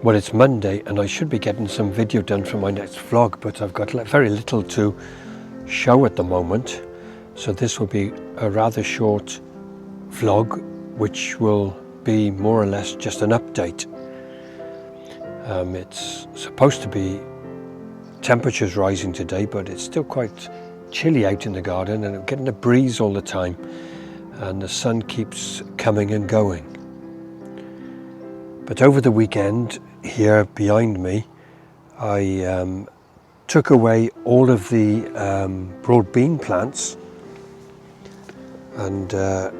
Well, it's Monday and I should be getting some video done for my next vlog, but I've got very little to show at the moment. So this will be a rather short vlog, which will be more or less just an update. It's supposed to be temperatures rising today, but it's still quite chilly out in the garden and I'm getting a breeze all the time and the sun keeps coming and going. But over the weekend, here behind me, I took away all of the broad bean plants, and I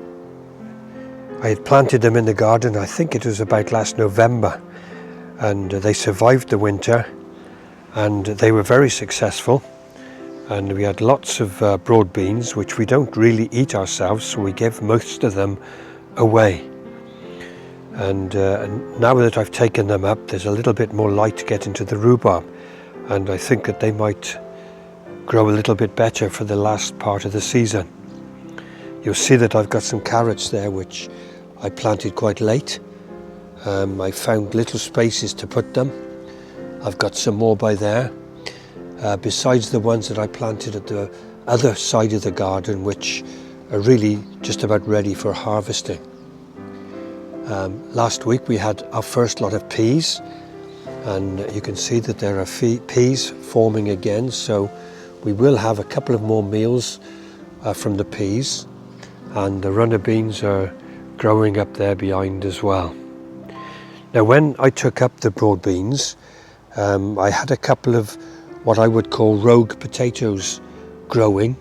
had planted them in the garden, I think it was about last November, and they survived the winter and they were very successful, and we had lots of broad beans which we don't really eat ourselves, so we give most of them away. And now that I've taken them up, there's a little bit more light to get into the rhubarb, and I think that they might grow a little bit better for the last part of the season. You'll see that I've got some carrots there which I planted quite late. I found little spaces to put them. I've got some more by there, besides the ones that I planted at the other side of the garden, which are really just about ready for harvesting. Last week we had our first lot of peas, and you can see that there are peas forming again, so we will have a couple of more meals from the peas, and the runner beans are growing up there behind as well. Now, when I took up the broad beans, I had a couple of what I would call rogue potatoes growing,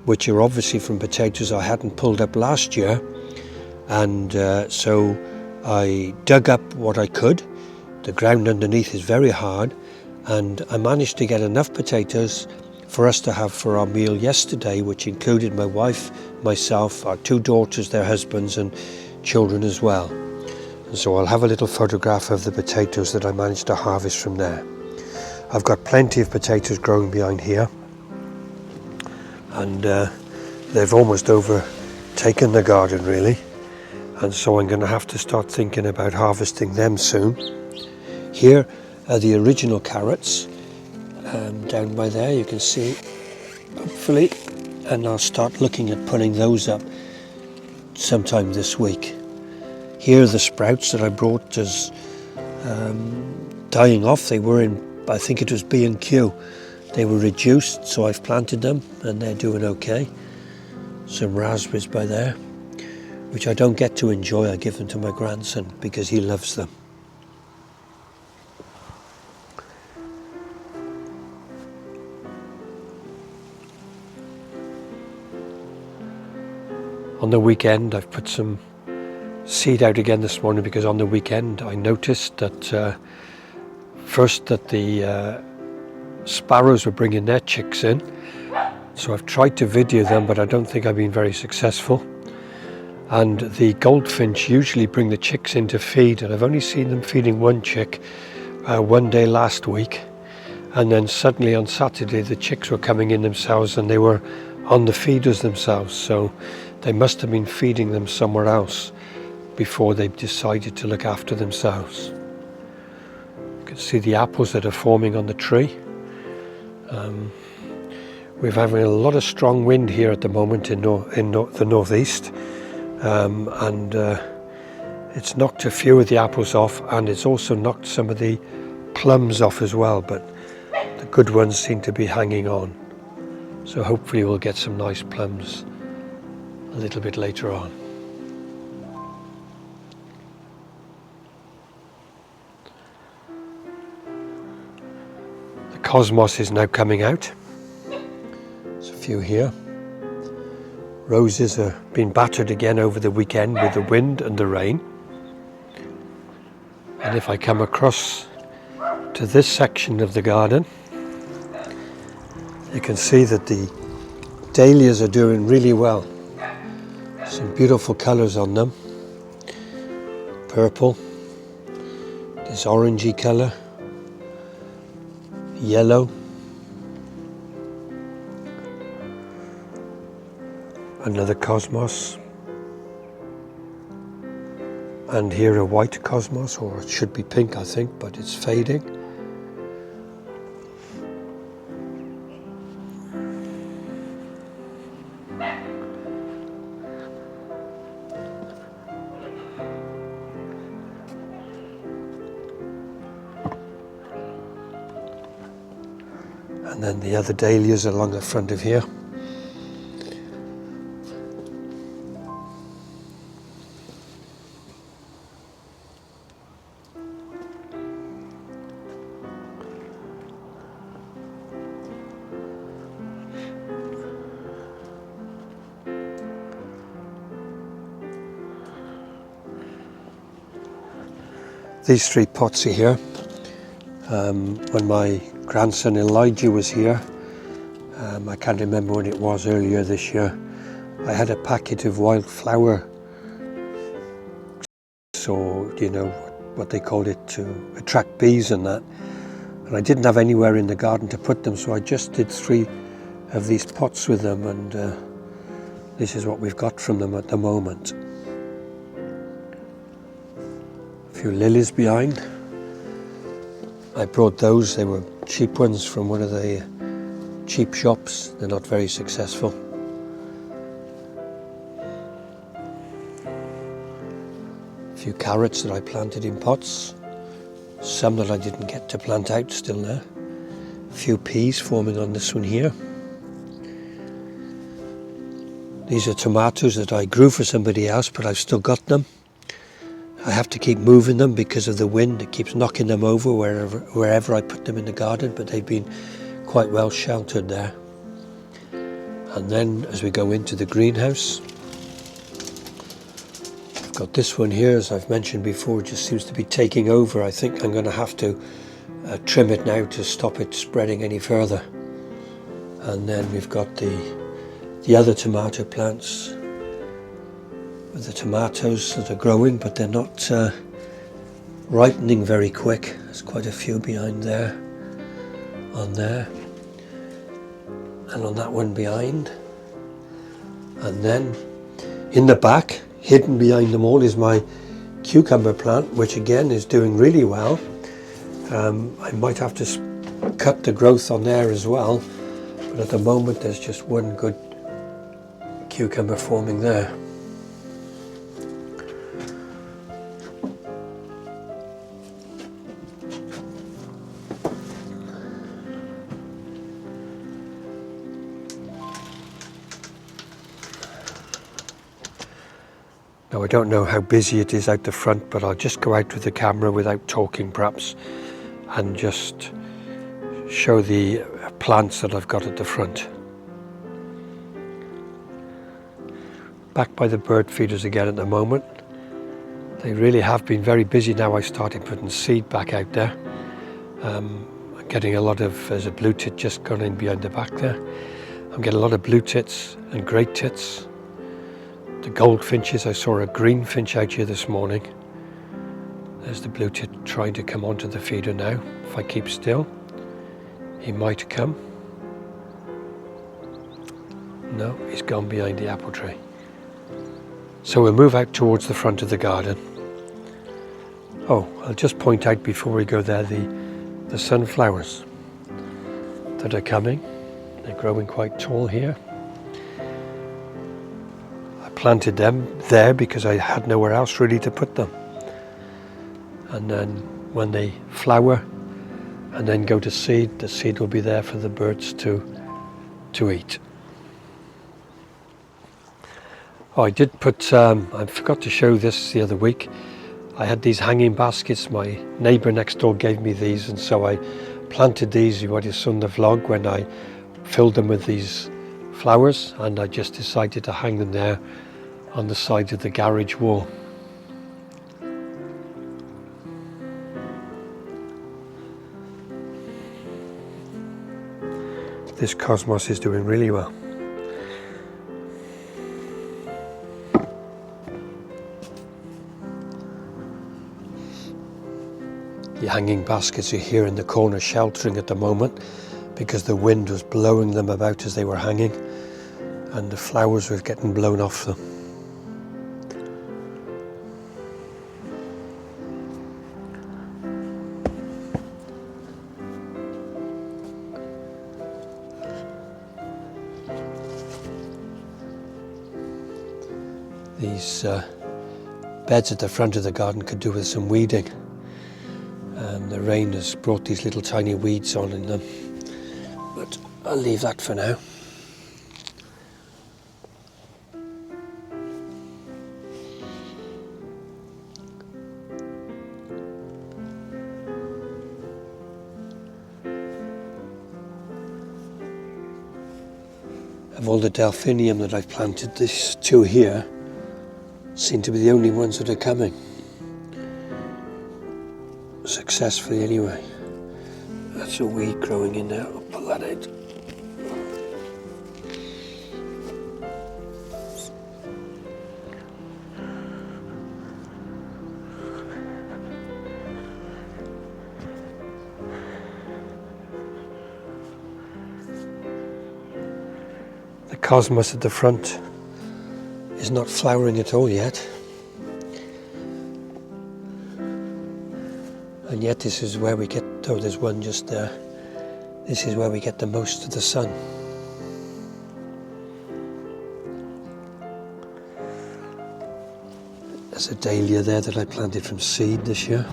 which are obviously from potatoes I hadn't pulled up last year, and so I dug up what I could. The ground underneath is very hard, and I managed to get enough potatoes for us to have for our meal yesterday, which included my wife, myself, our two daughters, their husbands, and children as well. And so I'll have a little photograph of the potatoes that I managed to harvest from there. I've got plenty of potatoes growing behind here, and they've almost overtaken the garden really. And so I'm going to have to start thinking about harvesting them soon. Here are the original carrots, down by there you can see, hopefully, and I'll start looking at putting those up sometime this week. Here are the sprouts that I brought as dying off. They were in, I think it was B&Q. They were reduced, so I've planted them and they're doing okay. Some raspberries by there, which I don't get to enjoy. I give them to my grandson because he loves them. On the weekend, I've put some seed out again this morning because on the weekend I noticed that first that the sparrows were bringing their chicks in. So I've tried to video them, but I don't think I've been very successful. And the goldfinch usually bring the chicks in to feed, and I've only seen them feeding one chick one day last week, and then suddenly on Saturday the chicks were coming in themselves and they were on the feeders themselves, so they must have been feeding them somewhere else before they decided to look after themselves. You can see the apples that are forming on the tree. We're having a lot of strong wind here at the moment in the northeast. And it's knocked a few of the apples off, and it's also knocked some of the plums off as well, but the good ones seem to be hanging on. So hopefully we'll get some nice plums a little bit later on. The cosmos is now coming out. There's a few here. Roses are being battered again over the weekend with the wind and the rain. And if I come across to this section of the garden, you can see that the dahlias are doing really well. Some beautiful colours on them. Purple, this orangey colour, yellow, another cosmos, and here a white cosmos, or it should be pink I think, but it's fading. And then the other dahlias along the front of here. These 3 pots are here. When my grandson Elijah was here, I can't remember when it was, earlier this year, I had a packet of wildflower, so you know what they called it, to attract bees and that, and I didn't have anywhere in the garden to put them, so I just did 3 of these pots with them, and this is what we've got from them at the moment. A few lilies behind. I brought those, they were cheap ones from one of the cheap shops. They're not very successful. A few carrots that I planted in pots. Some that I didn't get to plant out, still there. A few peas forming on this one here. These are tomatoes that I grew for somebody else, but I've still got them. I have to keep moving them because of the wind. It keeps knocking them over wherever I put them in the garden, but they've been quite well sheltered there. And then as we go into the greenhouse, I've got this one here, as I've mentioned before, it just seems to be taking over. I think I'm going to have to trim it now to stop it spreading any further. And then we've got the other tomato plants with the tomatoes that are growing, but they're not ripening very quick. There's quite a few behind there, on there, and on that one behind. And then in the back, hidden behind them all, is my cucumber plant, which again is doing really well. I might have to cut the growth on there as well, but at the moment there's just one good cucumber forming there. Now I don't know how busy it is out the front, but I'll just go out with the camera without talking perhaps, and just show the plants that I've got at the front. Back by the bird feeders again at the moment. They really have been very busy now. I started putting seed back out there. I'm getting a lot of, there's a blue tit just gone in behind the back there. I'm getting a lot of blue tits and great tits. The goldfinches, I saw a green finch out here this morning. There's the blue tit trying to come onto the feeder now. If I keep still, he might come. No, he's gone behind the apple tree. So we'll move out towards the front of the garden. Oh, I'll just point out before we go there the sunflowers that are coming. They're growing quite tall here. Planted them there because I had nowhere else really to put them. And then when they flower and then go to seed, the seed will be there for the birds to eat. Oh, I did put, I forgot to show this the other week. I had these hanging baskets. My neighbour next door gave me these, and so I planted these. You might have seen the vlog when I filled them with these flowers, and I just decided to hang them there on the side of the garage wall. This cosmos is doing really well. The hanging baskets are here in the corner sheltering at the moment because the wind was blowing them about as they were hanging, and the flowers were getting blown off them. These beds at the front of the garden could do with some weeding. The rain has brought these little tiny weeds on in them, but I'll leave that for now. Of all the delphinium that I've planted, these two here seem to be the only ones that are coming. Successfully anyway. That's a weed growing in there. I'll pull that out. The cosmos at the front is not flowering at all yet. And yet this is where we get, oh there's one just there, this is where we get the most of the sun. There's a dahlia there that I planted from seed this year.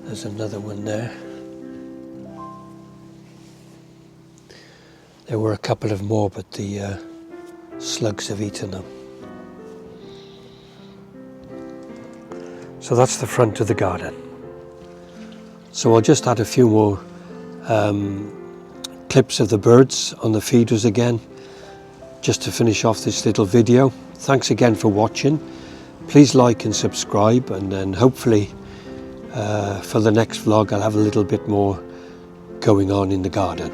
There's another one there. There were a couple of more, but the slugs have eaten them. So that's the front of the garden. So I'll just add a few more clips of the birds on the feeders again, just to finish off this little video. Thanks again for watching. Please like and subscribe, and then hopefully for the next vlog I'll have a little bit more going on in the garden.